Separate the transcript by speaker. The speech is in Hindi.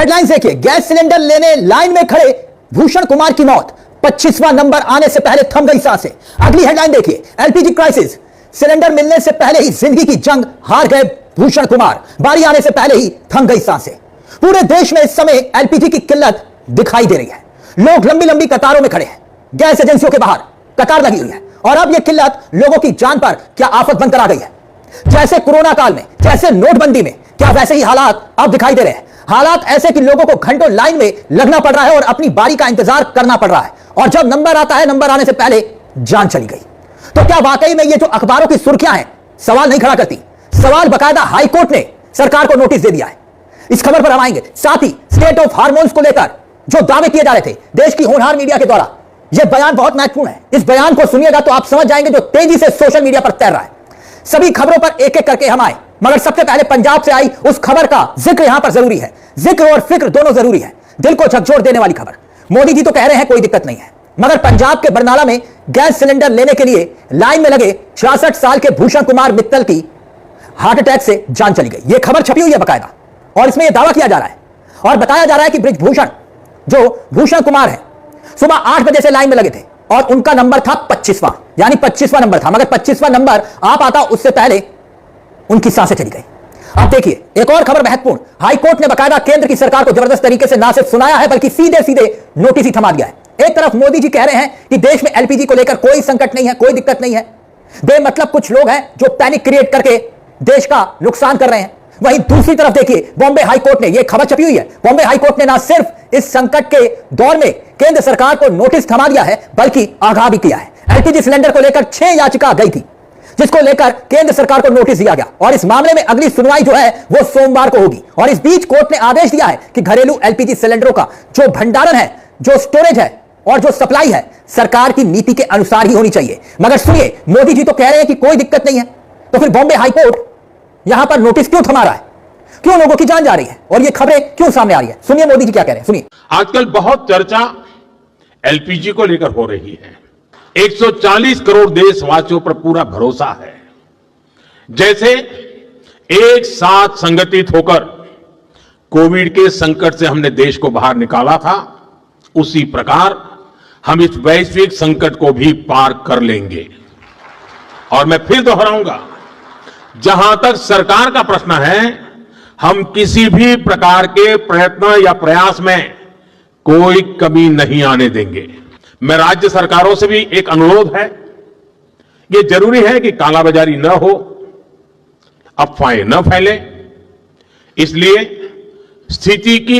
Speaker 1: हेडलाइंस देखिए, गैस सिलेंडर लेने लाइन में खड़े भूषण कुमार की मौत, 25वां नंबर आने से पहले थम गई सांसें। अगली हेडलाइन देखिए, एलपीजी क्राइसिस, सिलेंडर मिलने से पहले ही जिंदगी की जंग हार गए भूषण कुमार, बारी आने से पहले ही थम गई सांसें। पूरे देश में इस समय एलपीजी की किल्लत दिखाई दे रही है। लोग लंबी लंबी कतारों में खड़े हैं, गैस एजेंसियों के बाहर कतार लगी हुई है और अब यह किल्लत लोगों की जान पर क्या आफत बनकर आ गई है। जैसे कोरोना काल में, जैसे नोटबंदी में, क्या वैसे ही हालात अब दिखाई दे रहे हैं। हालात ऐसे कि लोगों को घंटों लाइन में लगना पड़ रहा है और अपनी बारी का इंतजार करना पड़ रहा है, और जब नंबर आता है, नंबर आने से पहले जान चली गई। तो क्या वाकई में ये जो अखबारों की सुर्खियां हैं सवाल नहीं खड़ा करती? सवाल बकायदा हाईकोर्ट ने सरकार को नोटिस दे दिया है। इस खबर पर हम आएंगे। साथ ही स्टेट ऑफ हार्मोन्स को लेकर जो दावे किए जा रहे थे देश की होनहार मीडिया के द्वारा, यह बयान बहुत महत्वपूर्ण है। इस बयान को सुनिएगा तो आप समझ जाएंगे जो तेजी से सोशल मीडिया पर तैर रहा है। सभी खबरों पर एक एक करके हम आए, मगर सबसे पहले पंजाब से आई उस खबर का जिक्र यहां पर जरूरी है। जिक्र और फिक्र दोनों जरूरी है। दिल को झकझोर देने वाली खबर। मोदी जी तो कह रहे हैं कोई दिक्कत नहीं है, मगर पंजाब के बरनाला में गैस सिलेंडर लेने के लिए लाइन में लगे 66 साल के भूषण कुमार मित्तल की हार्ट अटैक से जान चली गई। यह खबर छपी हुई है बकायदा, और इसमें यह दावा किया जा रहा है और बताया जा रहा है कि ब्रिजभूषण जो भूषण कुमार है, सुबह 8 बजे से लाइन में लगे थे और उनका नंबर था 25वां, यानी 25वां नंबर था, मगर 25वां नंबर आ पाता उससे पहले उनकी सांसें चली गई। अब देखिए एक और खबर महत्वपूर्ण। हाईकोर्ट ने बकायदा केंद्र की सरकार को जबरदस्त तरीके से ना सिर्फ सुनाया है बल्कि सीधे सीधे नोटिस ही थमा दिया है। एक तरफ मोदी जी कह रहे हैं कि देश में एलपीजी को लेकर कोई संकट नहीं है, कोई दिक्कत नहीं है। बेमतलब कुछ लोग हैं जो पैनिक क्रिएट करके देश का नुकसान कर रहे हैं। वहीं दूसरी तरफ देखिए, बॉम्बे हाईकोर्ट ने, यह खबर छपी हुई है, बॉम्बे हाईकोर्ट ने ना सिर्फ इस संकट के दौर में केंद्र सरकार को नोटिस थमा दिया है बल्कि आगाह भी किया है। एलपीजी सिलेंडर को लेकर 6 याचिका गई थी जिसको लेकर केंद्र सरकार को नोटिस दिया गया, और इस मामले में अगली सुनवाई जो है वो सोमवार को होगी। और इस बीच कोर्ट ने आदेश दिया है कि घरेलू एलपीजी सिलेंडरों का जो भंडारण है, जो स्टोरेज है और जो सप्लाई है, सरकार की नीति के अनुसार ही होनी चाहिए। मगर सुनिए, मोदी जी तो कह रहे हैं कि कोई दिक्कत नहीं है, तो फिर बॉम्बे हाईकोर्ट यहां पर नोटिस क्यों थमा रहा है? क्यों लोगों की जान जा रही है और ये खबरें क्यों सामने आ रही है? सुनिए मोदी जी क्या कह रहे हैं, सुनिए।
Speaker 2: आजकल बहुत चर्चा एलपीजी को लेकर हो रही है। 140 करोड़ देशवासियों पर पूरा भरोसा है। जैसे एक साथ संगठित होकर कोविड के संकट से हमने देश को बाहर निकाला था, उसी प्रकार हम इस वैश्विक संकट को भी पार कर लेंगे। और मैं फिर दोहराऊंगा, जहां तक सरकार का प्रश्न है, हम किसी भी प्रकार के प्रयत्न या प्रयास में कोई कमी नहीं आने देंगे। मैं राज्य सरकारों से भी एक अनुरोध है, ये जरूरी है कि कालाबाजारी न हो, अफवाहें न फैले, इसलिए स्थिति की